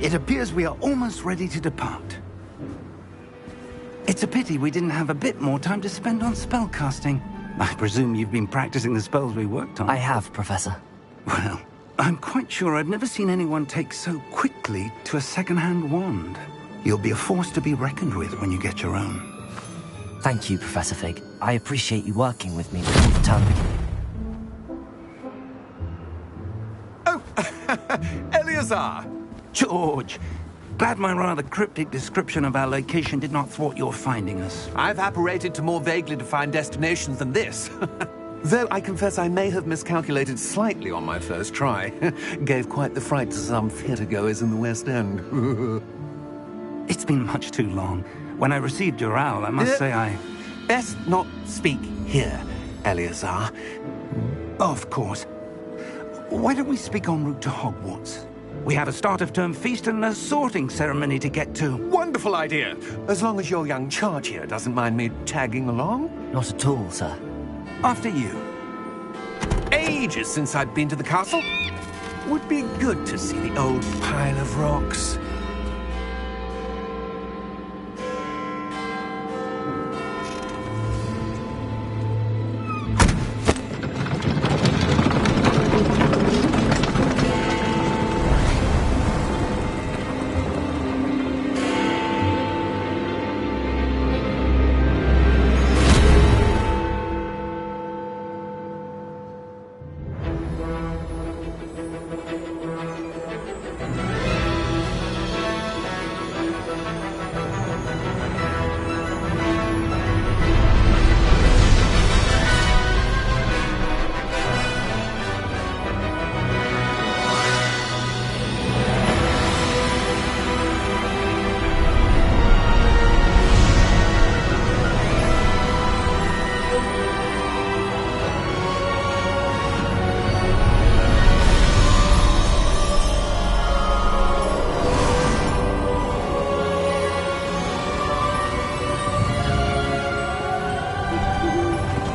It appears we are almost ready to depart. It's a pity we didn't have a bit more time to spend on spellcasting. I presume you've been practicing the spells we worked on. I have, Professor. Well, I'm quite sure I've never seen anyone take so quickly to a second-hand wand. You'll be a force to be reckoned with when you get your own. Thank you, Professor Fig. I appreciate you working with me before the term begins. Oh, Eleazar! George! Glad my rather cryptic description of our location did not thwart your finding us. I've apparated to more vaguely defined destinations than this. Though I confess I may have miscalculated slightly on my first try. Gave quite the fright to some theatre-goers in the West End. It's been much too long. When I received your owl, I must say I... Best not speak here, Eleazar. Of course. Why don't we speak en route to Hogwarts? We have a start-of-term feast and a sorting ceremony to get to. Wonderful idea! As long as your young charge here doesn't mind me tagging along. Not at all, sir. After you. Ages since I've been to the castle. Would be good to see the old pile of rocks.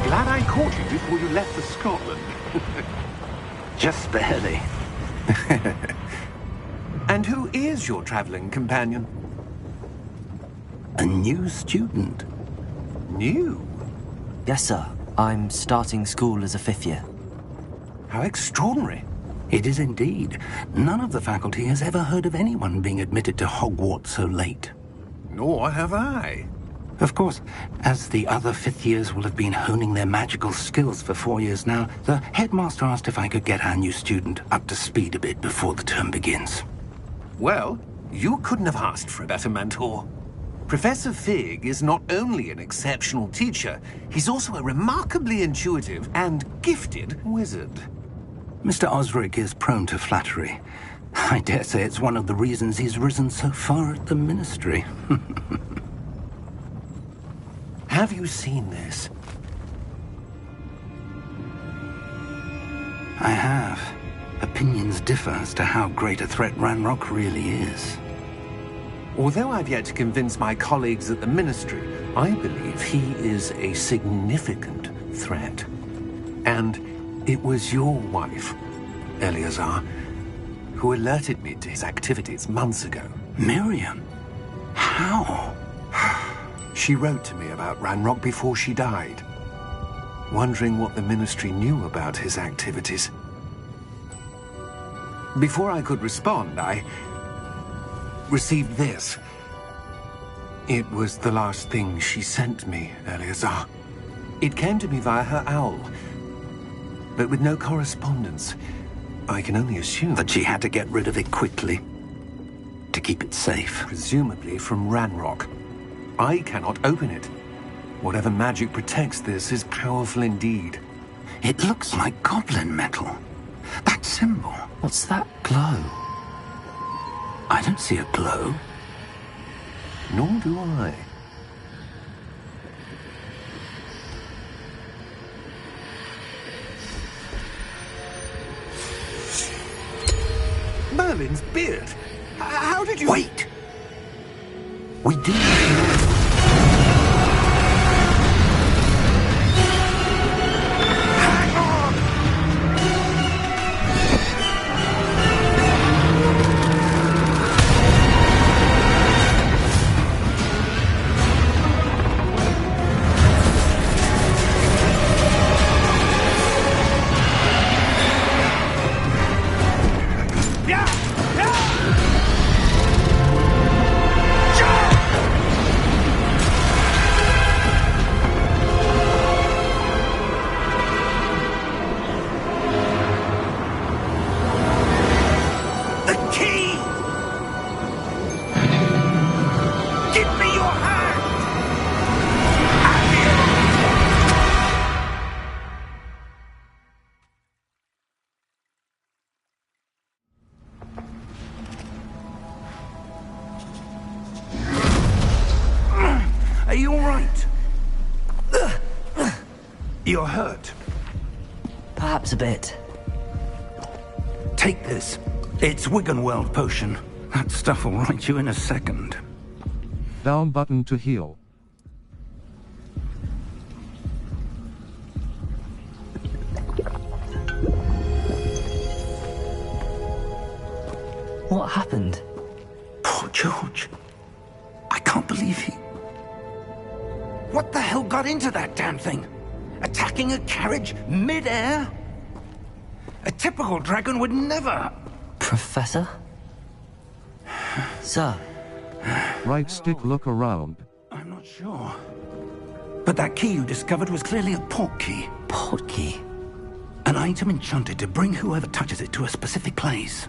Glad I caught you before you left for Scotland. Just barely. And who is your traveling companion? A new student. New? Yes, sir. I'm starting school as a 5th year. How extraordinary. It is indeed. None of the faculty has ever heard of anyone being admitted to Hogwarts so late. Nor have I. Of course, as the other 5th years will have been honing their magical skills for 4 years now, the headmaster asked if I could get our new student up to speed a bit before the term begins. Well, you couldn't have asked for a better mentor. Professor Fig is not only an exceptional teacher, he's also a remarkably intuitive and gifted wizard. Mr. Osric is prone to flattery. I dare say it's one of the reasons he's risen so far at the Ministry. Have you seen this? I have. Opinions differ as to how great a threat Ranrock really is. Although I've yet to convince my colleagues at the Ministry, I believe he is a significant threat. And it was your wife, Eleazar, who alerted me to his activities months ago. Miriam? How? She wrote to me about Ranrock before she died, wondering what the Ministry knew about his activities. Before I could respond, I received this. It was the last thing she sent me, Eleazar. It came to me via her owl, but with no correspondence. I can only assume That she had to get rid of it quickly, to keep it safe. presumably from Ranrock. I cannot open it. Whatever magic protects this is powerful indeed. It looks like goblin metal. That symbol. What's that glow? I don't see a glow. Nor do I. Merlin's beard. How did you... Wait! We do. Hang on! You're hurt. Perhaps a bit. Take this. It's Wiggenweld potion. That stuff will right you in a second. Down button to heal. What happened? Poor George. I can't believe he... What the hell got into that damn thing? Attacking a carriage mid-air? A typical dragon would never... Professor? Sir? Right stick look around. I'm not sure. But that key you discovered was clearly a port key. Port key? An item enchanted to bring whoever touches it to a specific place.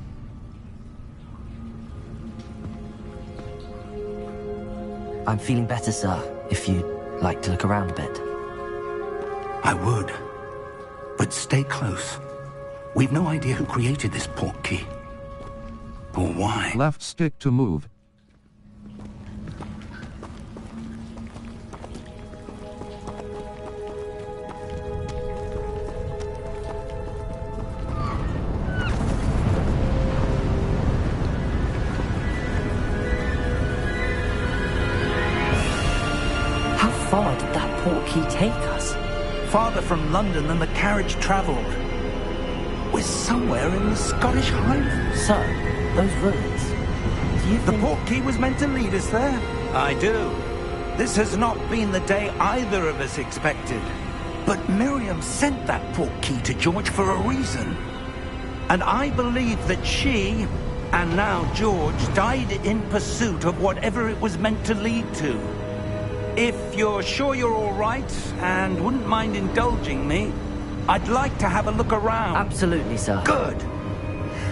I'm feeling better, sir, if you'd like to look around a bit. I would. But stay close. We've no idea who created this port key. Or why. Left stick to move. How far did that port key take us? Farther from London than the carriage travelled. We're somewhere in the Scottish Highlands. Sir, those ruins. Do you The think... port key was meant to lead us there? I do. This has not been the day either of us expected. But Miriam sent that port key to George for a reason. And I believe that she, and now George, died in pursuit of whatever it was meant to lead to. If you're sure you're all right, and wouldn't mind indulging me, I'd like to have a look around. Absolutely, sir. Good.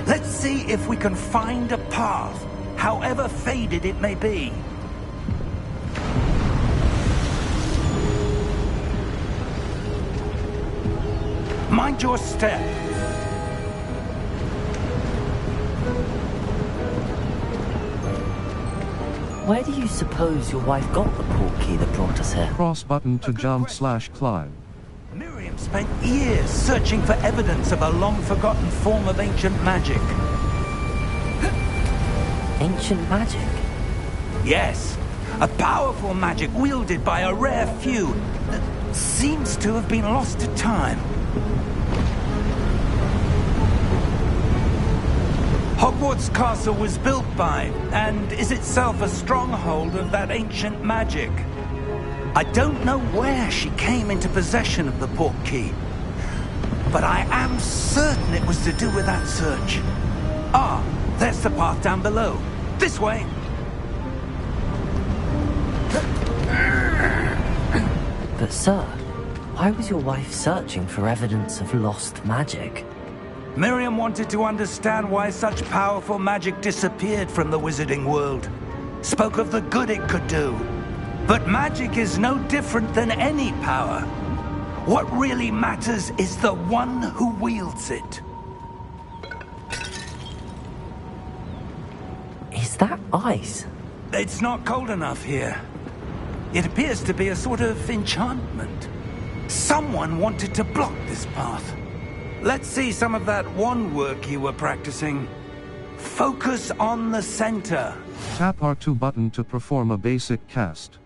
Let's see if we can find a path, however faded it may be. Mind your step. Where do you suppose your wife got the port key that brought us here? Cross button to jump / climb. Miriam spent years searching for evidence of a long-forgotten form of ancient magic. Ancient magic? Yes, a powerful magic wielded by a rare few that seems to have been lost to time. Hogwarts Castle was built by, and is itself a stronghold of that ancient magic. I don't know where she came into possession of the port key, but I am certain it was to do with that search. Ah, there's the path down below. This way. But sir, why was your wife searching for evidence of lost magic? Miriam wanted to understand why such powerful magic disappeared from the wizarding world. Spoke of the good it could do. But magic is no different than any power. What really matters is the one who wields it. Is that ice? It's not cold enough here. It appears to be a sort of enchantment. Someone wanted to block this path. Let's see some of that wand work you were practicing. Focus on the center. Tap R2 button to perform a basic cast.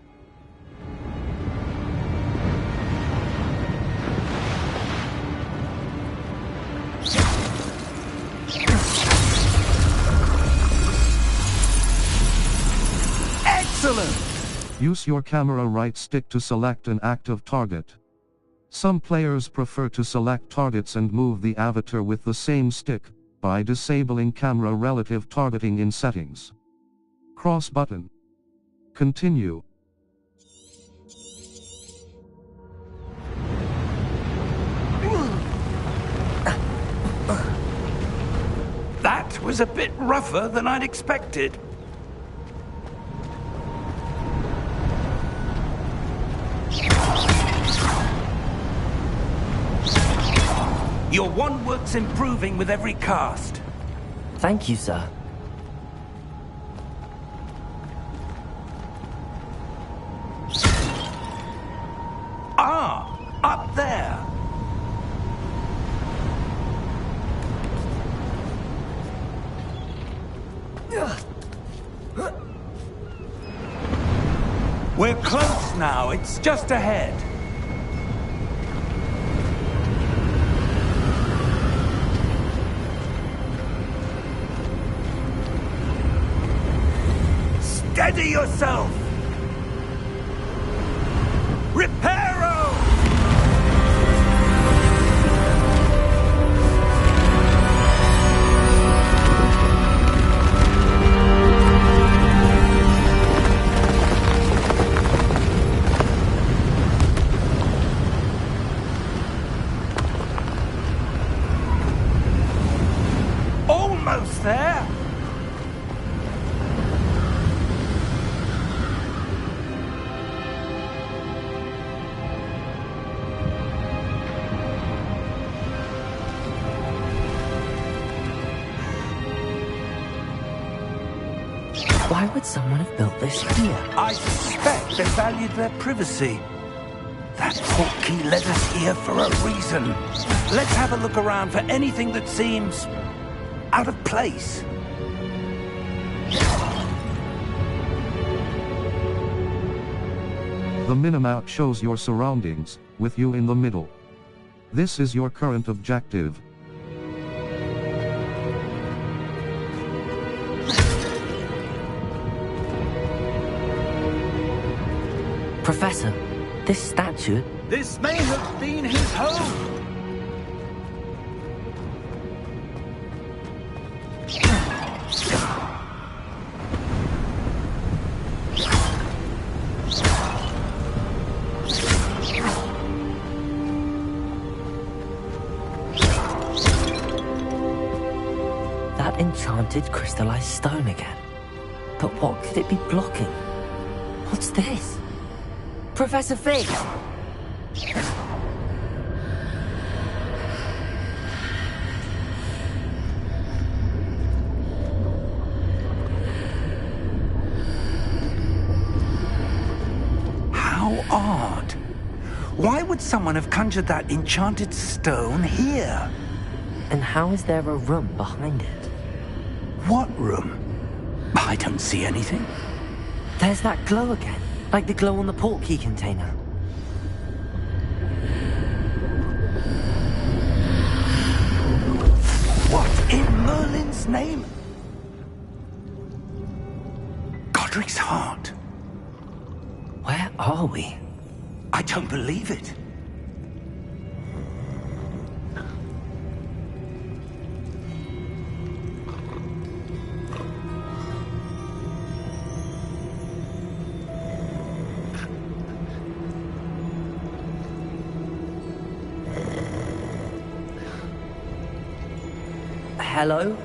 Excellent! Use your camera right stick to select an active target. Some players prefer to select targets and move the avatar with the same stick, by disabling camera relative targeting in settings. Cross button. Continue. That was a bit rougher than I'd expected. Your wand work's improving with every cast. Thank you, sir. Ah, Up there! We're close now. It's just ahead. Steady yourself! Reparo! Almost there! Why would someone have built this here? I suspect they valued their privacy. That portkey led us here for a reason. Let's have a look around for anything that seems out of place. The minimap shows your surroundings, with you in the middle. This is your current objective. Professor, this statue... This may have been his home. That enchanted crystallized stone again. But what could it be blocking? What's this? Professor Fig! How odd. Why would someone have conjured that enchanted stone here? And how is there a room behind it? What room? I don't see anything. There's that glow again, like the glow on the portkey container. What in Merlin's name? Godric's heart. Where are we? I don't believe it. Hello?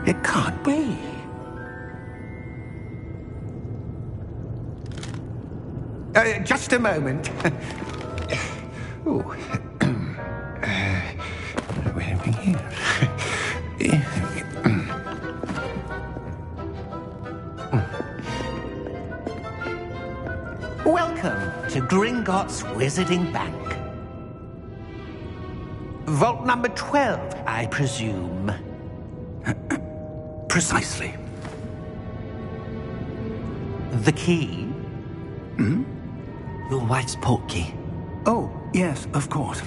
It can't be. Just a moment. Oh. Where are we here? Welcome to Gringotts Wizarding Bank. Vault number 12, I presume. Precisely. The key? Hmm? Your wife's portkey. Oh, yes, of course.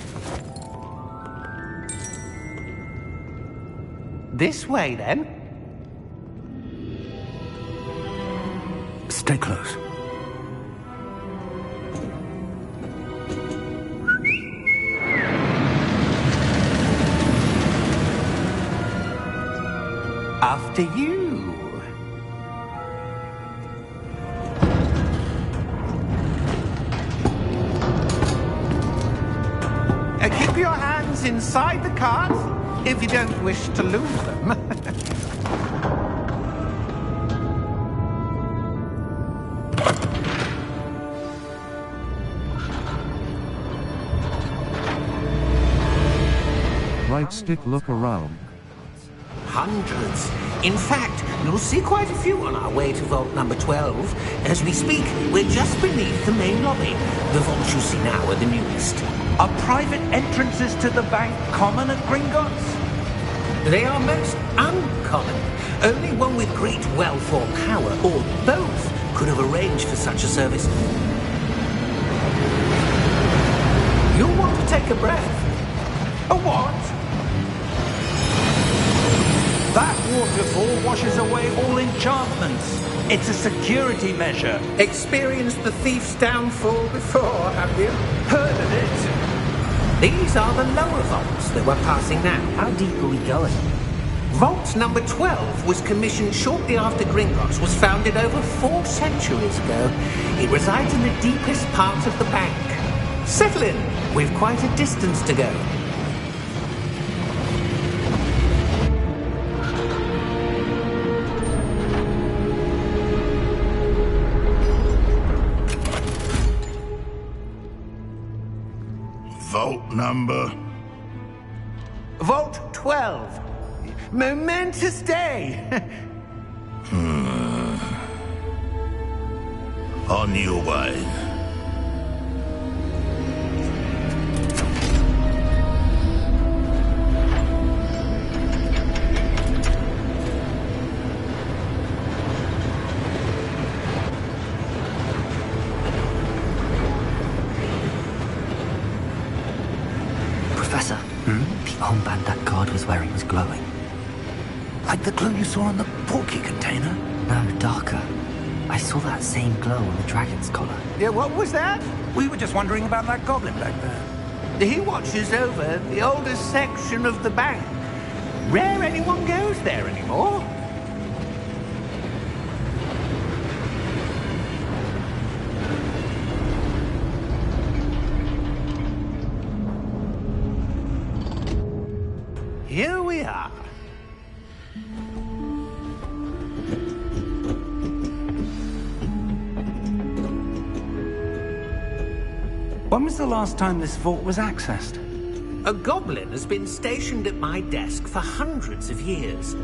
This way, then. Stay close. After you. Keep your hands inside the cart if you don't wish to lose them. right stick, look around. Hundreds. In fact, you'll see quite a few on our way to vault number 12. As we speak, we're just beneath the main lobby. The vaults you see now are the newest. Are private entrances to the bank common at Gringotts? They are most uncommon. Only one with great wealth or power, or both, could have arranged for such a service. You'll want to take a breath. A what? That waterfall washes away all enchantments. It's a security measure. Experienced the thief's downfall before, have you? Heard of it? These are the lower vaults that we're passing now. How deep are we going? Vault number 12 was commissioned shortly after Gringotts was founded over 4 centuries ago. It resides in the deepest part of the bank. Settle in. We've quite a distance to go. Vault number? Vault 12. Momentous day. On your way. Professor, the armband that guard was wearing was glowing. Like the glue you saw on the porky container? No, darker. I saw that same glow on the dragon's collar. Yeah, what was that? We were just wondering about that goblin back there. He watches over the oldest section of the bank. Rare anyone goes there anymore. Here we are. When was the last time this vault was accessed? A goblin has been stationed at my desk for hundreds of years.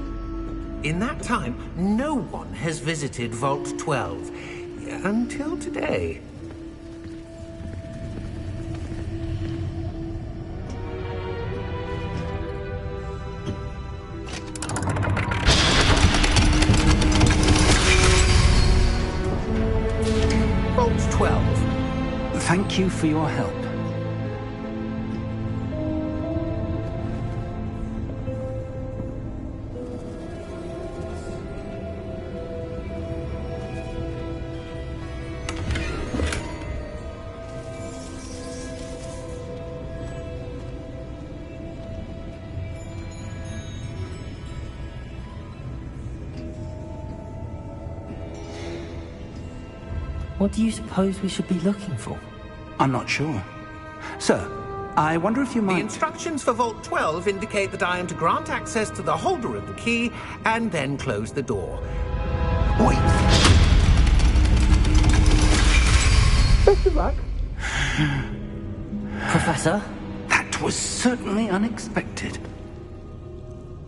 In that time, no one has visited Vault 12. Until today. Vault 12. Thank you for your help. What do you suppose we should be looking for? I'm not sure. Sir, I wonder if you The might... instructions for Vault 12 indicate that I am to grant access to the holder of the key and then close the door. Wait! Best of luck. Professor? That was certainly unexpected.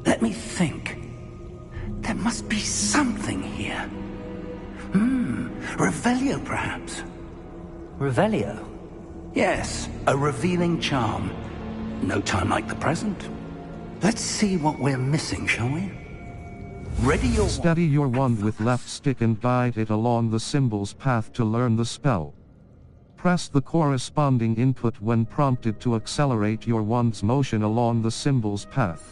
Let me think. There must be something here. Revelio, perhaps? Revelio? Yes, a revealing charm. No time like the present. Let's see what we're missing, shall we? Ready your... Steady your wand with left stick and guide it along the symbol's path to learn the spell. Press the corresponding input when prompted to accelerate your wand's motion along the symbol's path.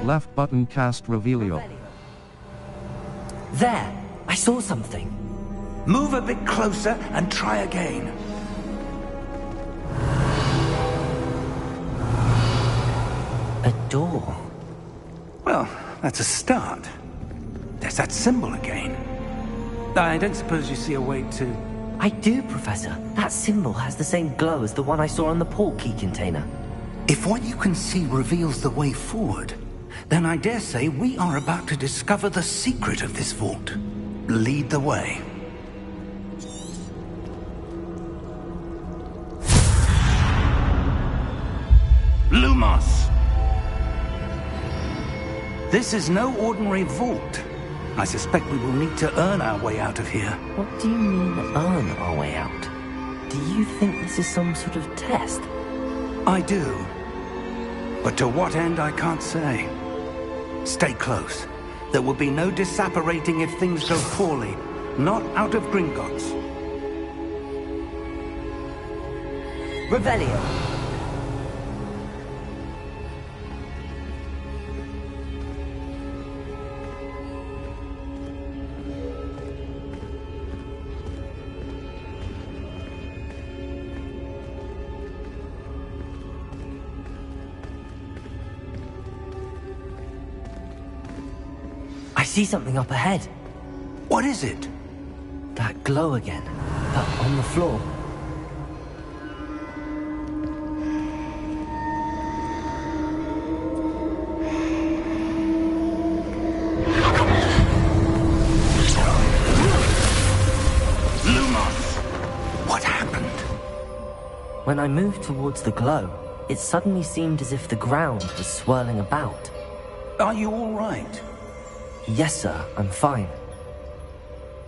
Left button cast Revelio. There! I saw something. Move a bit closer and try again. A door. Well, that's a start. There's that symbol again. I don't suppose you see a way to... I do, Professor. That symbol has the same glow as the one I saw on the portkey container. If what you can see reveals the way forward, then I dare say we are about to discover the secret of this vault. Lead the way. Lumos! This is no ordinary vault. I suspect we will need to earn our way out of here. What do you mean, earn our way out? Do you think this is some sort of test? I do. But to what end, I can't say. Stay close. There will be no disapparating if things go poorly. Not out of Gringotts. Revelio. I see something up ahead. What is it? That glow again, but on the floor. Lumos! What happened? When I moved towards the glow, it suddenly seemed as if the ground was swirling about. Are you all right? Yes, sir, I'm fine.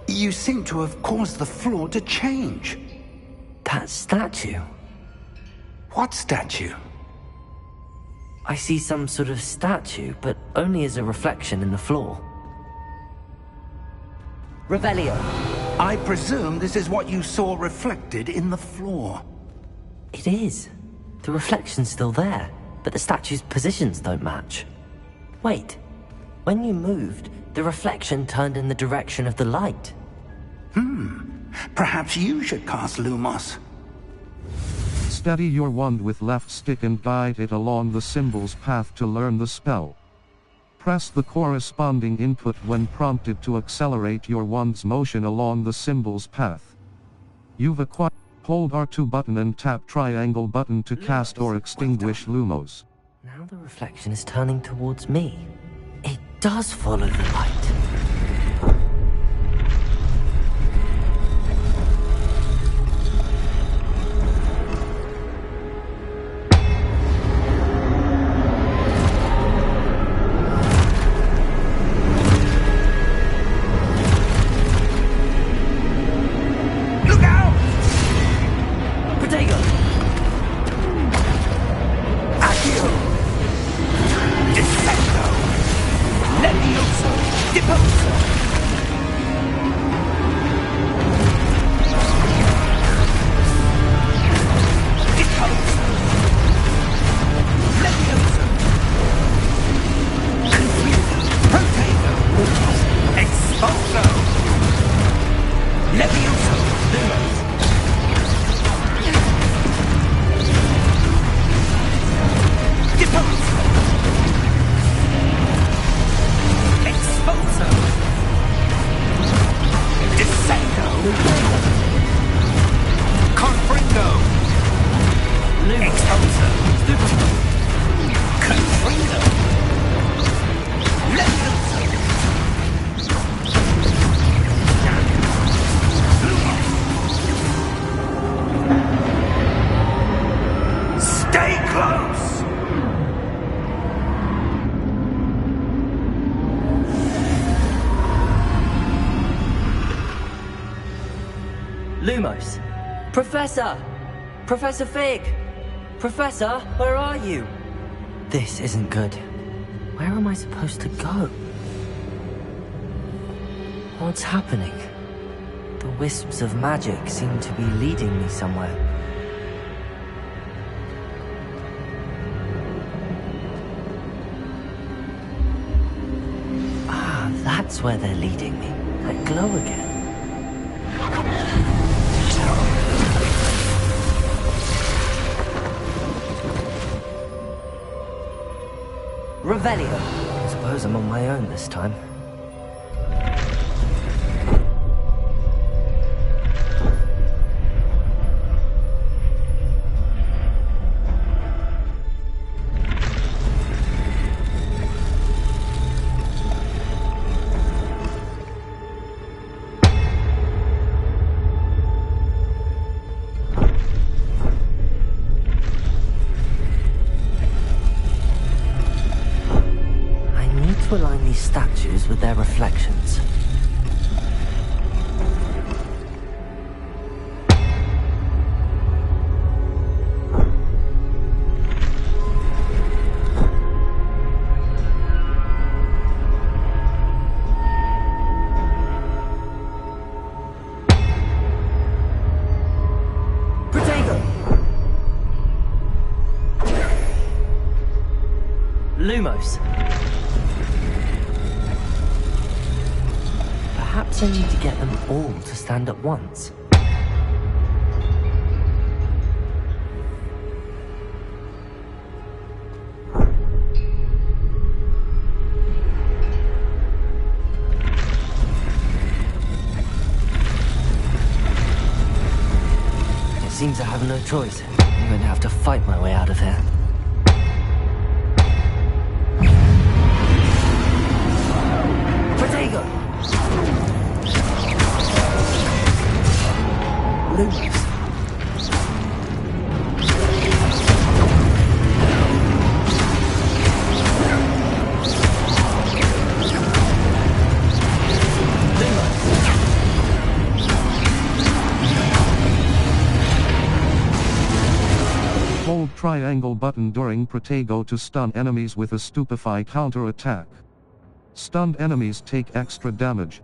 You seem to have caused the floor to change. That statue. What statue? I see some sort of statue, but only as a reflection in the floor. Revelio. I presume this is what you saw reflected in the floor. It is. The reflection's still there, but the statue's positions don't match. Wait. When you moved, the reflection turned in the direction of the light. Perhaps you should cast Lumos. Steady your wand with left stick and guide it along the symbol's path to learn the spell. Press the corresponding input when prompted to accelerate your wand's motion along the symbol's path. You've acquired. Hold R2 button and tap triangle button to cast or extinguish Lumos. Now the reflection is turning towards me. It does follow the light. Look out! Protego! Accio! Dissecto! Levioso! Deposo! Deposo! Levioso! Confuso! Protego! Expulso! Levioso! Lumos! Deposo! Expulso! Descendo! Confringo! Expulso! Confringo! Levioso! Stay close! Lumos! Professor! Professor Fig! Professor, where are you? This isn't good. Where am I supposed to go? What's happening? The wisps of magic seem to be leading me somewhere. Ah, that's where they're leading me. That glow again. Revelio. suppose I'm on my own this time. To align these statues with their reflections. Protego! Lumos. Perhaps I need to get them all to stand at once. It seems I have no choice. I'm going to have to fight my way out of here. Protego! Lumos. Hold triangle button during Protego to stun enemies with a Stupefy counter-attack. Stunned enemies take extra damage.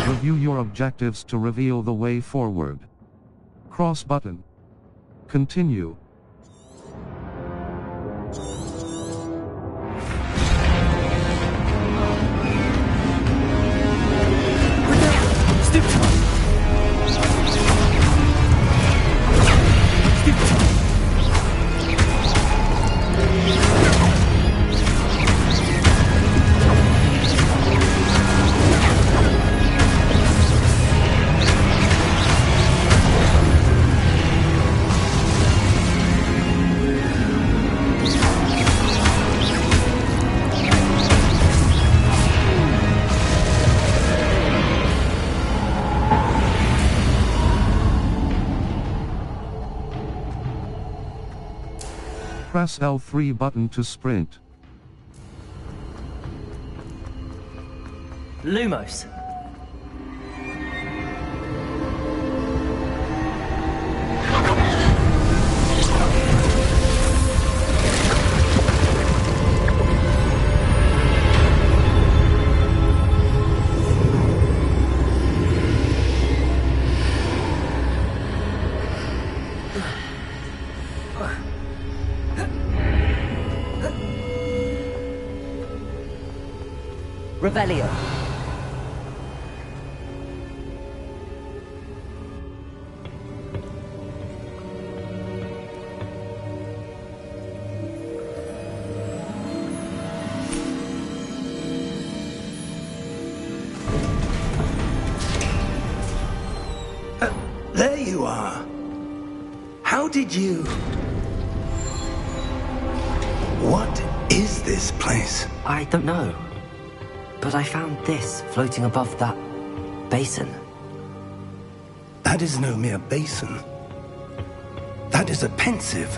Review your objectives to reveal the way forward. Cross button. Continue. Press L3 button to sprint. Lumos. Revelio. There you are. How did you... What is is this place? I don't know. But I found this floating above that basin. That is no mere basin. That is a pensive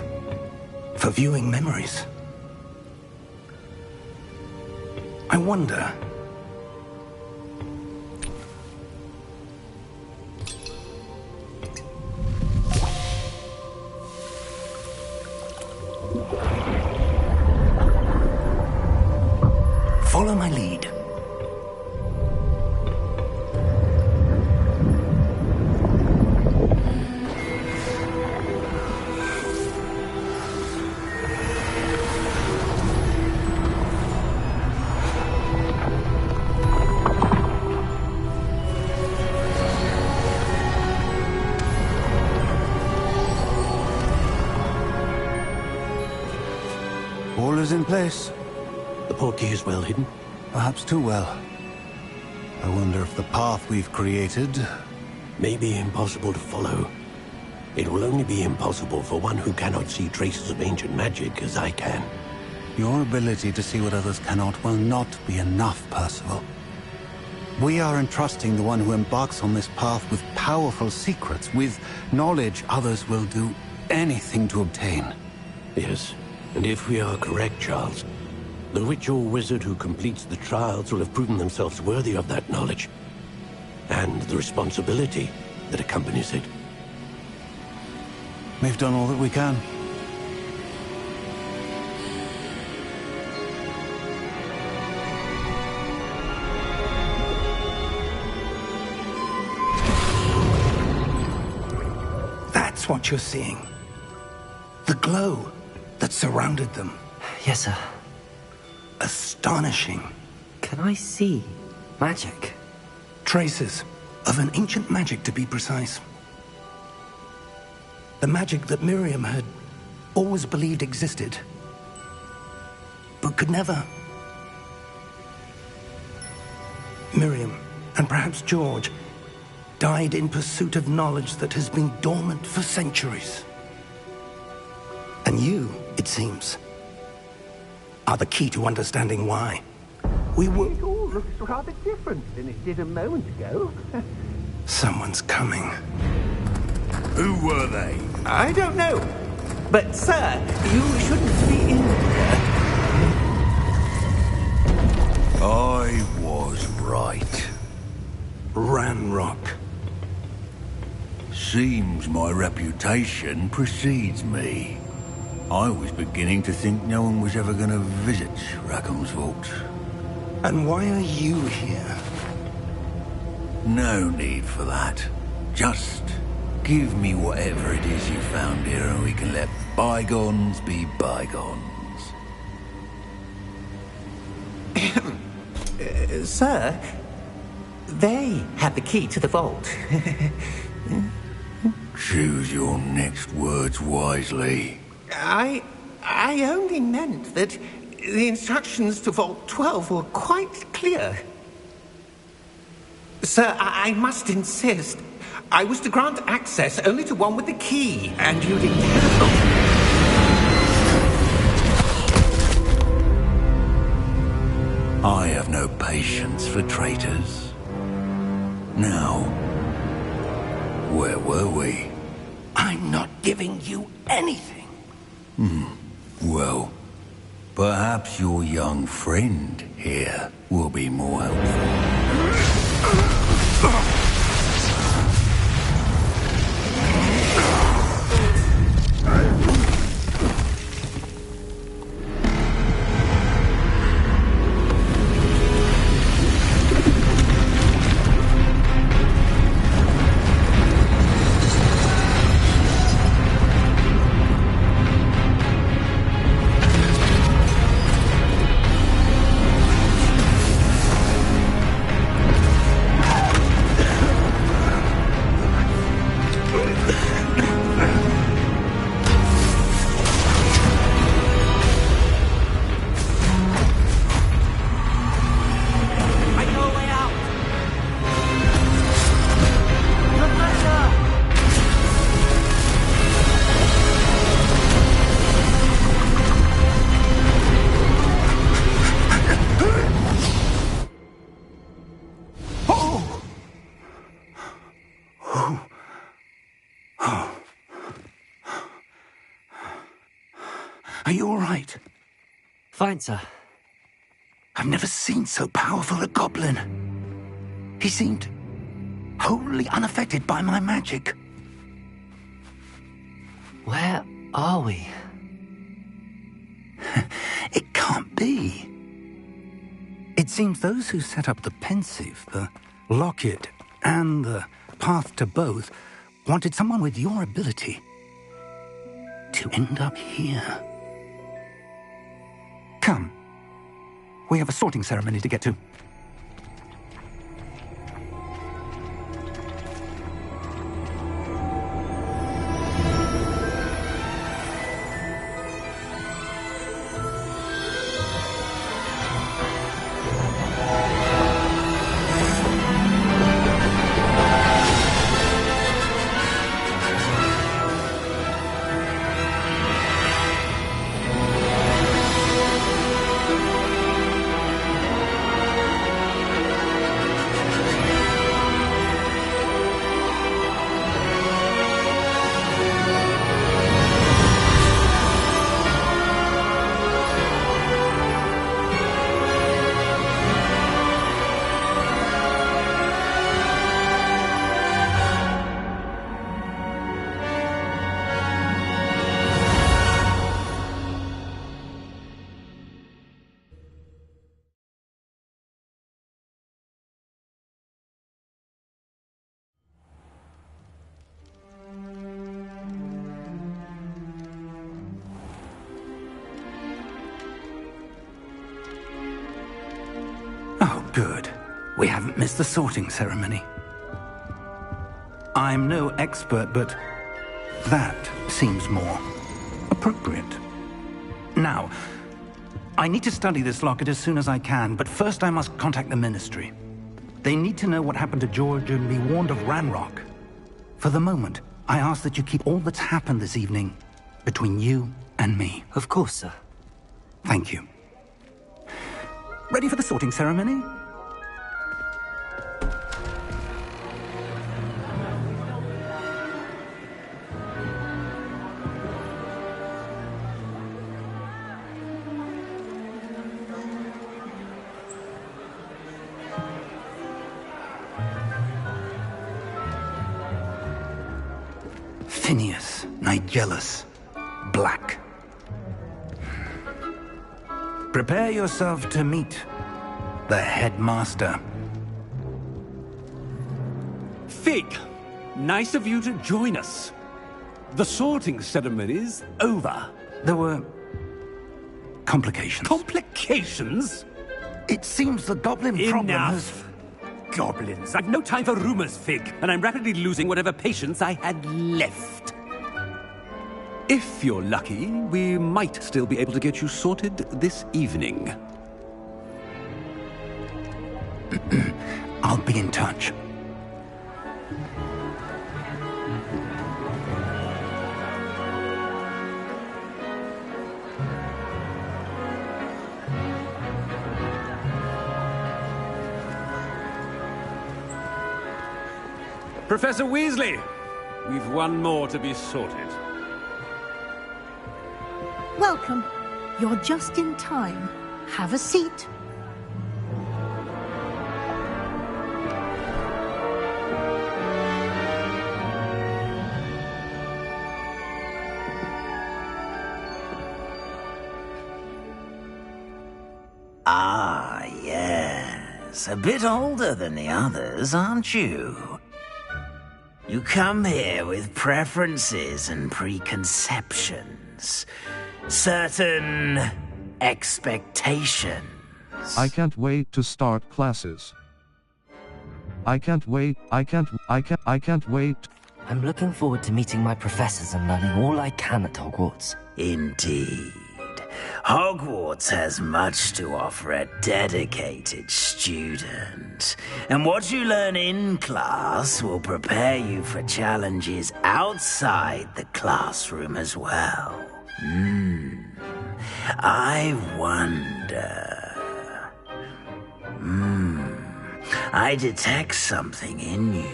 for viewing memories. I wonder... Follow my lead. All is in place. The portkey is well hidden. Perhaps too well. I wonder if the path we've created... May be impossible to follow. It will only be impossible for one who cannot see traces of ancient magic as I can. Your ability to see what others cannot will not be enough, Percival. We are entrusting the one who embarks on this path with powerful secrets, with knowledge others will do anything to obtain. Yes, and if we are correct, Charles, the witch or wizard who completes the trials will have proven themselves worthy of that knowledge, and the responsibility that accompanies it. We've done all that we can. That's what you're seeing. The glow that surrounded them. Yes, sir. Astonishing. Can I see magic? Traces of an ancient magic, to be precise. The magic that Miriam had always believed existed, but could never. Miriam, and perhaps George, died in pursuit of knowledge that has been dormant for centuries. And you, it seems, are the key to understanding why. It all looks rather different than it did a moment ago. Someone's coming. Who were they? I don't know. But, sir, you shouldn't be in here. I was right. Ranrock. Seems my reputation precedes me. I was beginning to think no one was ever going to visit Rackham's vault. And why are you here? No need for that. Just give me whatever it is you found here and we can let bygones be bygones. Sir, they have the key to the vault. Choose your next words wisely. I only meant that the instructions to Vault 12 were quite clear. Sir, I must insist. I was to grant access only to one with the key, and you didn't have... I have no patience for traitors. Now, where were we? I'm not giving you anything. Well, perhaps your young friend here will be more helpful. Are you all right? Fine, sir. I've never seen so powerful a goblin. He seemed wholly unaffected by my magic. Where are we? It can't be. It seems those who set up the pensive, the locket, and the path to both wanted someone with your ability to end up here. Come. We have a sorting ceremony to get to. Oh, good. We haven't missed the sorting ceremony. I'm no expert, but that seems more appropriate. Now, I need to study this locket as soon as I can, but first I must contact the Ministry. They need to know what happened to George and be warned of Ranrock. For the moment, I ask that you keep all that's happened this evening between you and me. Of course, sir. Thank you. Ready for the sorting ceremony? Phineas, Nigellus, Black. Prepare yourself to meet the headmaster. Fig, nice of you to join us. The sorting ceremony's over. There were complications. Complications? It seems the goblin problem has... Enough. Goblins. I've no time for rumors, Fig, and I'm rapidly losing whatever patience I had left. If you're lucky, we might still be able to get you sorted this evening. I'll be in touch. Professor Weasley, we've one more to be sorted. Welcome. You're just in time. Have a seat. Ah, yes. A bit older than the others, aren't you? You come here with preferences and preconceptions. Certain expectations. I can't wait to start classes. I can't wait. I can't wait. I'm looking forward to meeting my professors and learning all I can at Hogwarts. Indeed. Hogwarts has much to offer a dedicated student. And what you learn in class will prepare you for challenges outside the classroom as well. I wonder... I detect something in you.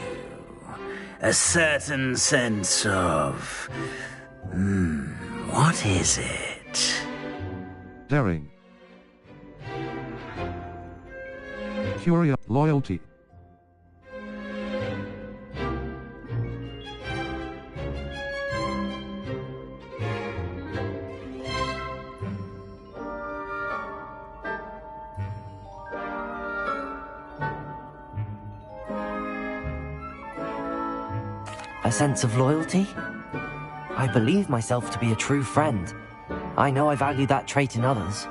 A certain sense of... what is it? Daring. Loyalty. A sense of loyalty? I believe myself to be a true friend. I know I value that trait in others.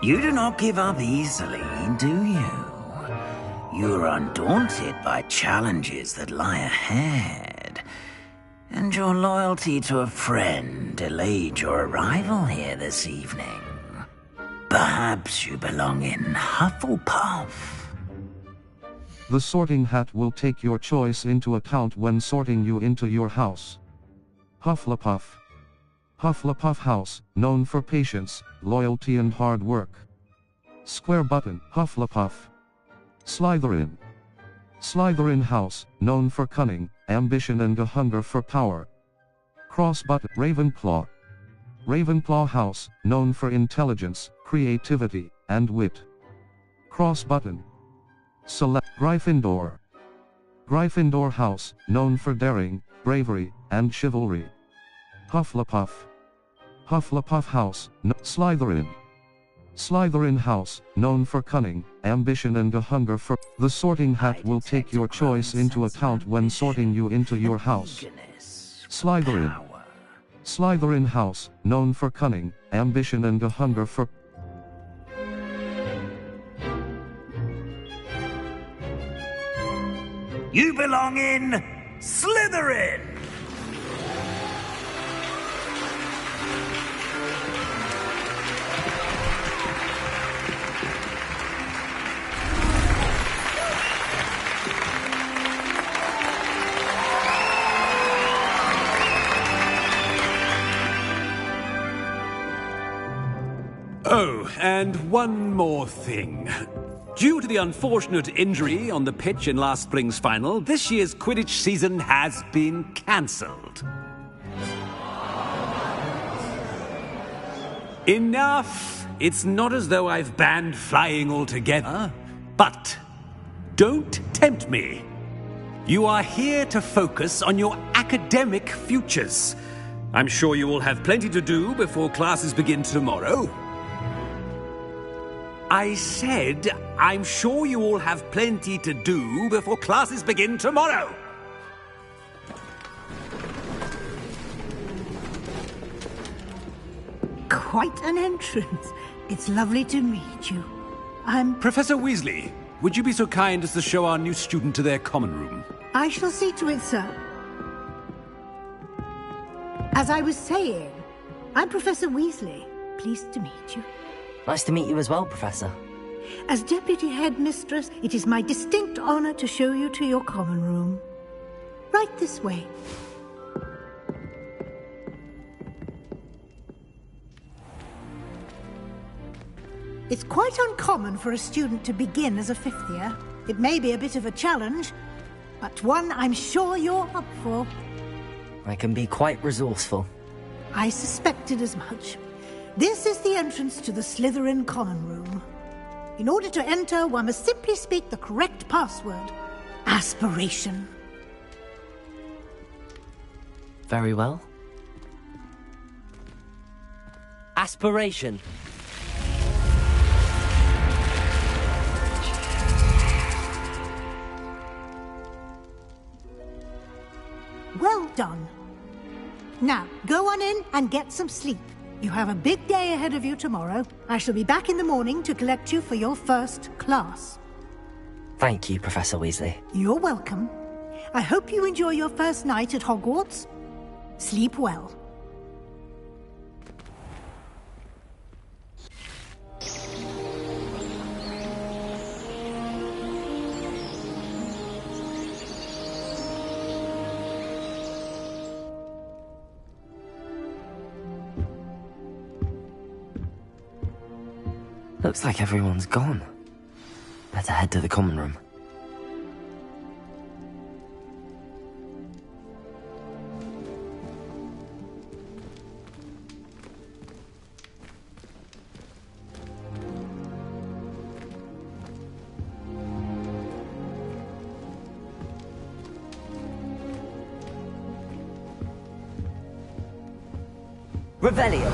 You do not give up easily, do you? You are undaunted by challenges that lie ahead. And your loyalty to a friend delayed your arrival here this evening. Perhaps you belong in Hufflepuff. The Sorting Hat will take your choice into account when sorting you into your house. Hufflepuff. Hufflepuff House, known for patience, loyalty and hard work. Square button, Hufflepuff. Slytherin. Slytherin House, known for cunning, ambition and a hunger for power. Cross button, Ravenclaw. Ravenclaw House, known for intelligence, creativity, and wit. Cross button. Select Gryffindor. Gryffindor House, known for daring, bravery, and chivalry. Hufflepuff. Hufflepuff House, Slytherin. Slytherin House, known for cunning, ambition and a hunger for... The Sorting Hat will take your choice into account when sorting you into your house. Slytherin. Slytherin House, known for cunning, ambition and a hunger for... You belong in Slytherin! Oh, and one more thing. Due to the unfortunate injury on the pitch in last spring's final, this year's Quidditch season has been cancelled. Enough! It's not as though I've banned flying altogether, but don't tempt me. You are here to focus on your academic futures. I'm sure you will have plenty to do before classes begin tomorrow. I said, I'm sure you all have plenty to do before classes begin tomorrow. Quite an entrance. It's lovely to meet you. I'm... Professor Weasley, would you be so kind as to show our new student to their common room? I shall see to it, sir. As I was saying, I'm Professor Weasley. Pleased to meet you. Nice to meet you as well, Professor. As Deputy Headmistress, it is my distinct honor to show you to your common room. Right this way. It's quite uncommon for a student to begin as a fifth year. It may be a bit of a challenge, but one I'm sure you're up for. I can be quite resourceful. I suspected as much. This is the entrance to the Slytherin common room. In order to enter, one must simply speak the correct password. Aspiration. Very well. Aspiration. Well done. Now, go on in and get some sleep. You have a big day ahead of you tomorrow. I shall be back in the morning to collect you for your first class. Thank you, Professor Weasley. You're welcome. I hope you enjoy your first night at Hogwarts. Sleep well. Looks like everyone's gone. Better head to the common room. Revelio!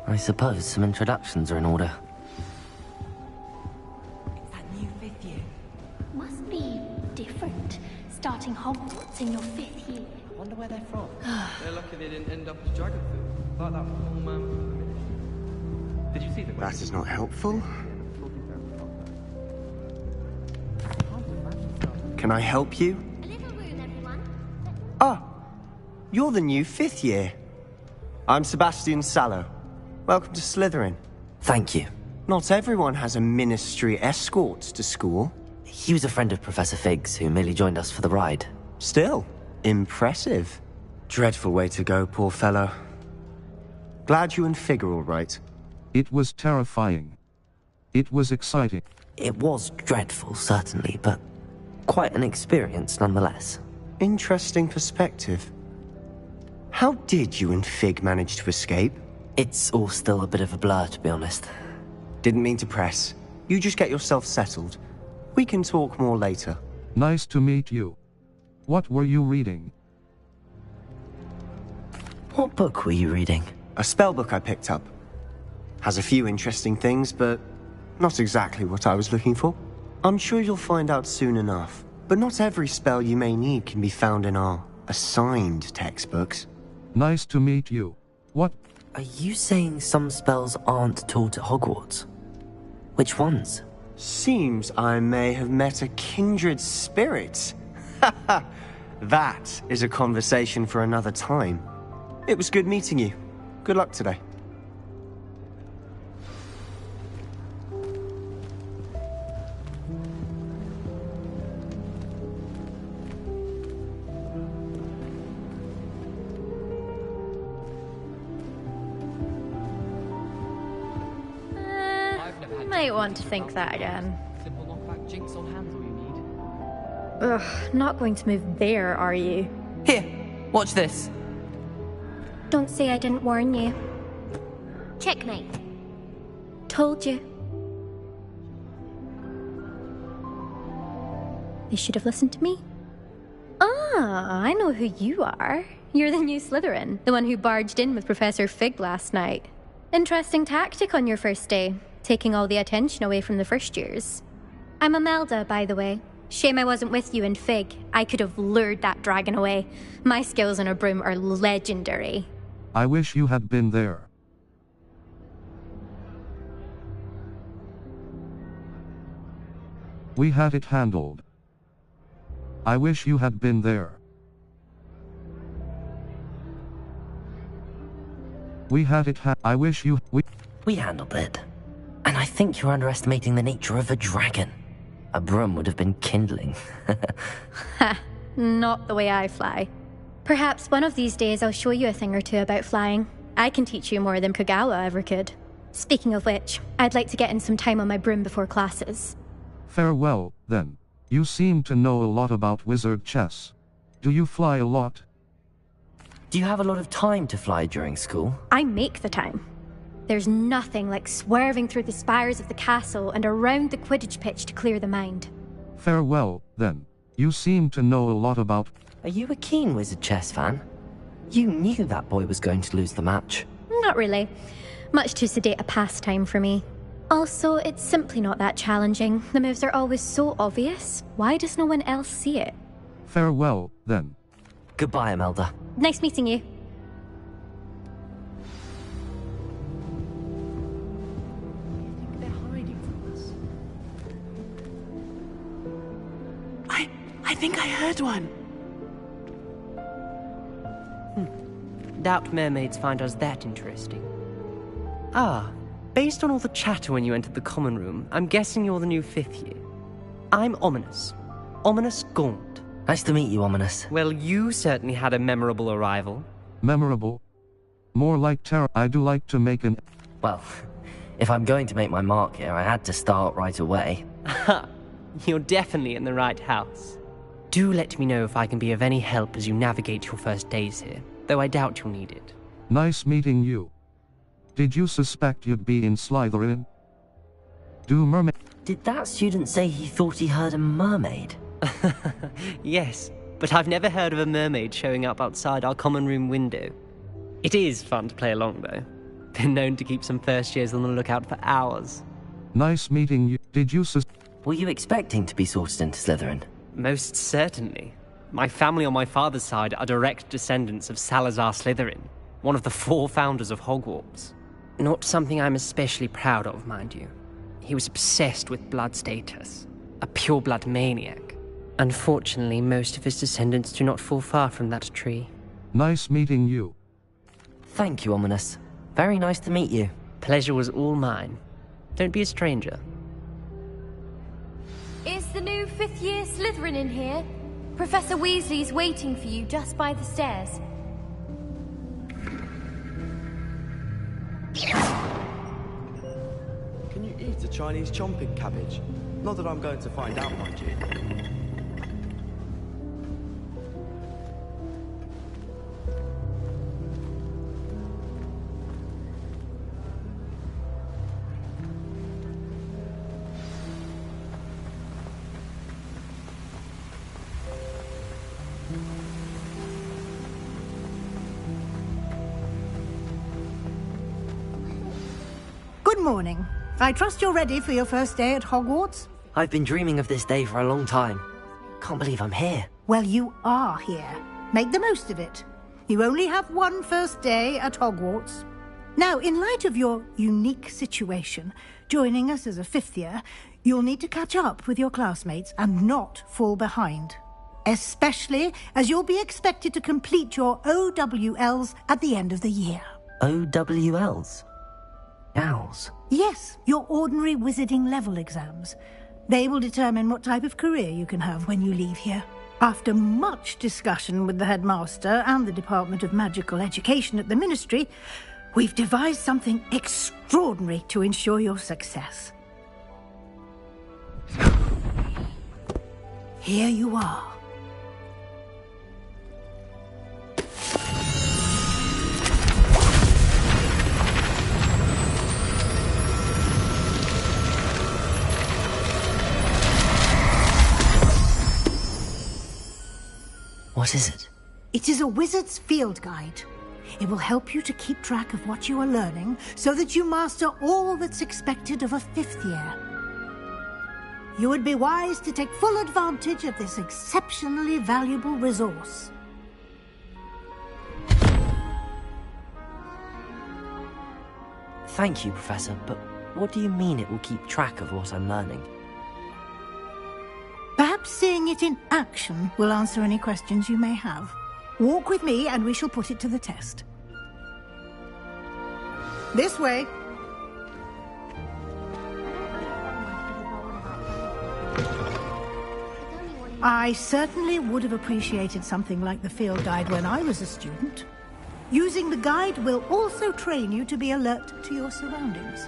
I suppose some introductions are in order. That new 5th year. Must be different, starting Hogwarts in your 5th year. I wonder where they're from. They're lucky they didn't end up as dragon food, like that one man from the Ministry. Did you see the... That is not helpful. Can I help you? A little room, everyone. Ah, you're the new 5th year. I'm Sebastian Sallow. Welcome to Slytherin. Thank you. Not everyone has a ministry escort to school. He was a friend of Professor Fig's, who merely joined us for the ride. Still, impressive. Dreadful way to go, poor fellow. Glad you and Fig are all right. It was terrifying. It was exciting. It was dreadful, certainly, but quite an experience nonetheless. Interesting perspective. How did you and Fig manage to escape? It's all still a bit of a blur, to be honest. Didn't mean to press. You just get yourself settled. We can talk more later. Nice to meet you. What were you reading? What book were you reading? A spell book I picked up. Has a few interesting things, but not exactly what I was looking for. I'm sure you'll find out soon enough. But not every spell you may need can be found in our assigned textbooks. Nice to meet you. What? Are you saying some spells aren't taught at Hogwarts? Which ones? Seems I may have met a kindred spirit. That is a conversation for another time. It was good meeting you. Good luck today. Might want to think that again. Simple knockback jinx on hands all you need. Ugh, not going to move there, are you? Here, watch this. Don't say I didn't warn you. Checkmate. Told you. You should have listened to me. Ah, I know who you are. You're the new Slytherin, the one who barged in with Professor Fig last night. Interesting tactic on your first day, taking all the attention away from the first years. I'm Imelda, by the way. Shame I wasn't with you and Fig. I could have lured that dragon away. My skills on a broom are legendary. I wish you had been there. We had it handled. I wish you had been there. We had it I wish you... We handled it. And I think you're underestimating the nature of a dragon. A broom would have been kindling. Ha, not the way I fly. Perhaps one of these days I'll show you a thing or two about flying. I can teach you more than Kogawa ever could. Speaking of which, I'd like to get in some time on my broom before classes. Farewell, then. You seem to know a lot about wizard chess. Do you fly a lot? Do you have a lot of time to fly during school? I make the time. There's nothing like swerving through the spires of the castle and around the Quidditch pitch to clear the mind. Farewell, then. You seem to know a lot about... Are you a keen wizard chess fan? You knew that boy was going to lose the match. Not really. Much too sedate a pastime for me. Also, it's simply not that challenging. The moves are always so obvious. Why does no one else see it? Farewell, then. Goodbye, Imelda. Nice meeting you. They're hiding from us. I think I heard one. Doubt mermaids find us that interesting. Ah, based on all the chatter when you entered the common room, I'm guessing you're the new 5th year. I'm Ominous. Ominous Gaunt. Nice to meet you, Ominous. Well, you certainly had a memorable arrival. Memorable? More like terror. I do like to make an... Well, if I'm going to make my mark here, I had to start right away. Ha! You're definitely in the right house. Do let me know if I can be of any help as you navigate your first days here, though I doubt you'll need it. Nice meeting you. Did you suspect you'd be in Slytherin? Do mermaid... Did that student say he thought he heard a mermaid? Yes, but I've never heard of a mermaid showing up outside our common room window. It is fun to play along, though. Been known to keep some first years on the lookout for hours. Nice meeting you. Did you Were you expecting to be sorted into Slytherin? Most certainly. My family on my father's side are direct descendants of Salazar Slytherin, one of the 4 founders of Hogwarts. Not something I'm especially proud of, mind you. He was obsessed with blood status, a pure-blood maniac. Unfortunately, most of his descendants do not fall far from that tree. Nice meeting you. Thank you, Ominous. Very nice to meet you. Pleasure was all mine. Don't be a stranger. Is the new 5th year Slytherin in here? Professor Weasley's waiting for you just by the stairs. Can you eat a Chinese chomping cabbage? Not that I'm going to find out, mind you. Good morning. I trust you're ready for your first day at Hogwarts? I've been dreaming of this day for a long time. Can't believe I'm here. Well, you are here. Make the most of it. You only have one first day at Hogwarts. Now, in light of your unique situation, joining us as a 5th year, you'll need to catch up with your classmates and not fall behind. Especially as you'll be expected to complete your OWLs at the end of the year. OWLs? Owls? Yes, your ordinary wizarding level exams. They will determine what type of career you can have when you leave here. After much discussion with the headmaster and the Department of Magical Education at the Ministry, we've devised something extraordinary to ensure your success. Here you are. What is it? It is a wizard's field guide. It will help you to keep track of what you are learning so that you master all that's expected of a 5th year. You would be wise to take full advantage of this exceptionally valuable resource. Thank you, Professor, but what do you mean it will keep track of what I'm learning? Perhaps seeing it in action will answer any questions you may have. Walk with me and we shall put it to the test. This way. I certainly would have appreciated something like the field guide when I was a student. Using the guide will also train you to be alert to your surroundings.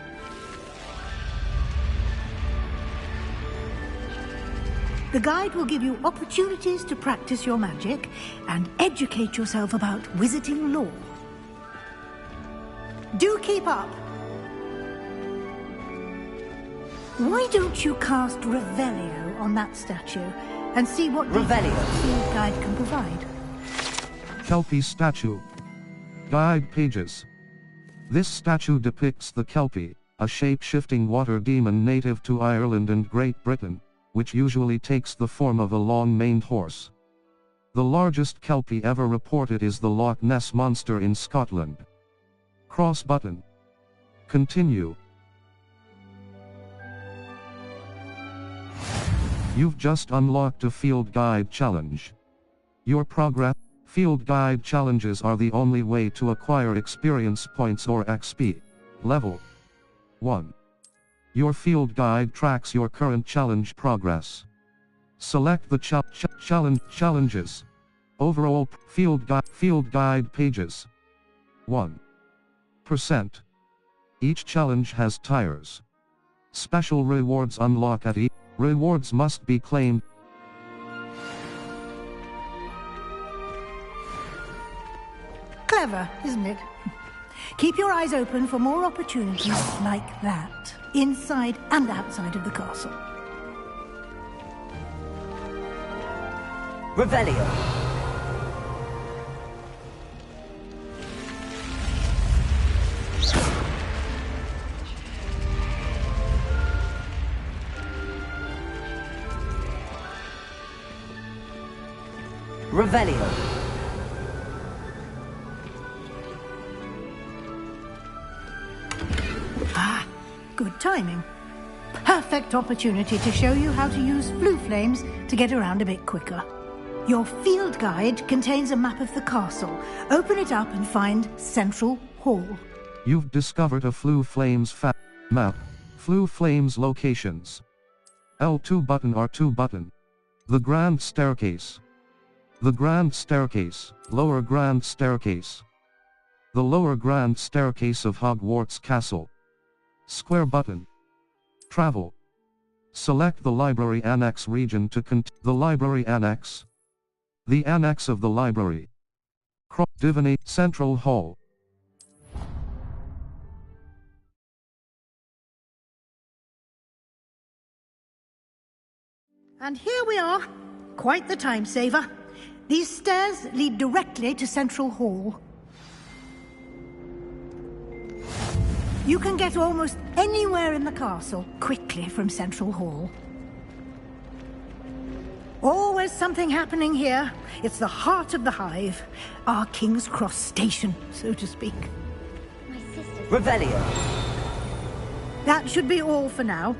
The guide will give you opportunities to practice your magic and educate yourself about wizarding lore. Do keep up. Why don't you cast Revelio on that statue and see what the field guide can provide? Kelpie statue. Guide pages. This statue depicts the Kelpie, a shape-shifting water demon native to Ireland and Great Britain, which usually takes the form of a long-maned horse. The largest Kelpie ever reported is the Loch Ness Monster in Scotland. Cross button. Continue. You've just unlocked a Field Guide challenge. Your progress. Field Guide challenges are the only way to acquire experience points or XP. Level 1. Your field guide tracks your current challenge progress. Select the challenges. Overall field guide pages. 1%. Each challenge has tires. Special rewards unlock at each. Rewards must be claimed. Clever, isn't it? Keep your eyes open for more opportunities like that, inside and outside of the castle. Revelio. Revelio. Ah, good timing. Perfect opportunity to show you how to use flue flames to get around a bit quicker. Your field guide contains a map of the castle. Open it up and find Central Hall. You've discovered a Flue Flames map. Flue Flames locations. L2 button, R2 button. The Grand Staircase. The Grand Staircase, Lower Grand Staircase. The Lower Grand Staircase of Hogwarts Castle. Square button. Travel. Select the Library Annex region to the Library Annex. The Annex of the Library. Divinate Central Hall. And here we are. Quite the time saver. These stairs lead directly to Central Hall. You can get almost anywhere in the castle quickly from Central Hall. Always something happening here. It's the heart of the hive. Our King's Cross station, so to speak. Revelio. That should be all for now.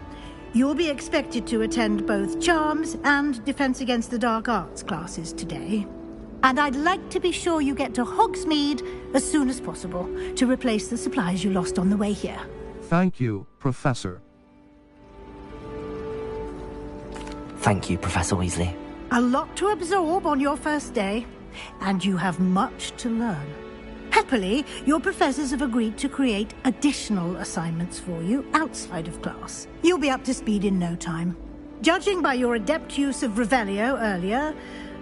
You'll be expected to attend both Charms and Defense Against the Dark Arts classes today. And I'd like to be sure you get to Hogsmeade as soon as possible to replace the supplies you lost on the way here. Thank you, Professor. Thank you, Professor Weasley. A lot to absorb on your first day, and you have much to learn. Happily, your professors have agreed to create additional assignments for you outside of class. You'll be up to speed in no time. Judging by your adept use of Revelio earlier,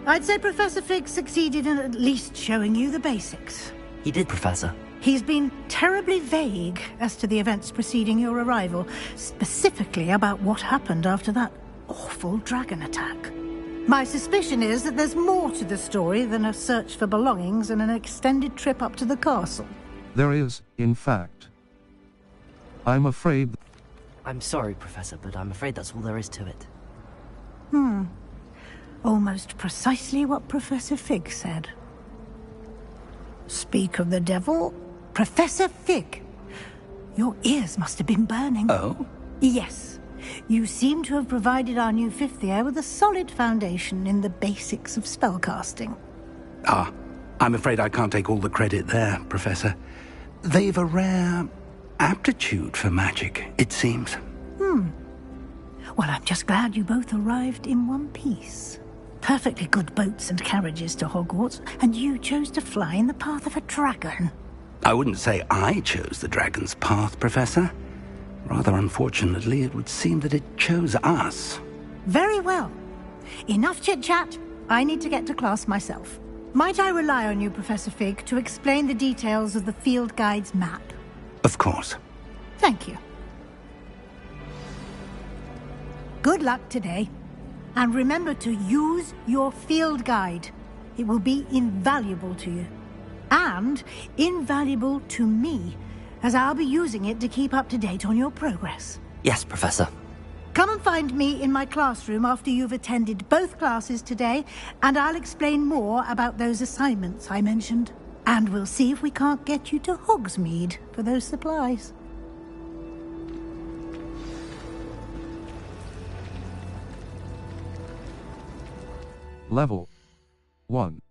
I'd say Professor Fig succeeded in at least showing you the basics. He did, Professor. He's been terribly vague as to the events preceding your arrival, specifically about what happened after that awful dragon attack. My suspicion is that there's more to the story than a search for belongings and an extended trip up to the castle. There is, in fact. I'm afraid... I'm sorry, Professor, but I'm afraid that's all there is to it. Almost precisely what Professor Fig said. Speak of the devil, Professor Fig. Your ears must have been burning. Oh? Yes. You seem to have provided our new fifth year with a solid foundation in the basics of spellcasting. Ah, I'm afraid I can't take all the credit there, Professor. They've a rare aptitude for magic, it seems. Well, I'm just glad you both arrived in one piece. Perfectly good boats and carriages to Hogwarts, and you chose to fly in the path of a dragon. I wouldn't say I chose the dragon's path, Professor. Rather unfortunately, it would seem that it chose us. Very well. Enough chit-chat. I need to get to class myself. Might I rely on you, Professor Fig, to explain the details of the field guide's map? Of course. Thank you. Good luck today. And remember to use your field guide. It will be invaluable to you. And invaluable to me, as I'll be using it to keep up to date on your progress. Yes, Professor. Come and find me in my classroom after you've attended both classes today, and I'll explain more about those assignments I mentioned. And we'll see if we can't get you to Hogsmeade for those supplies. Level 1.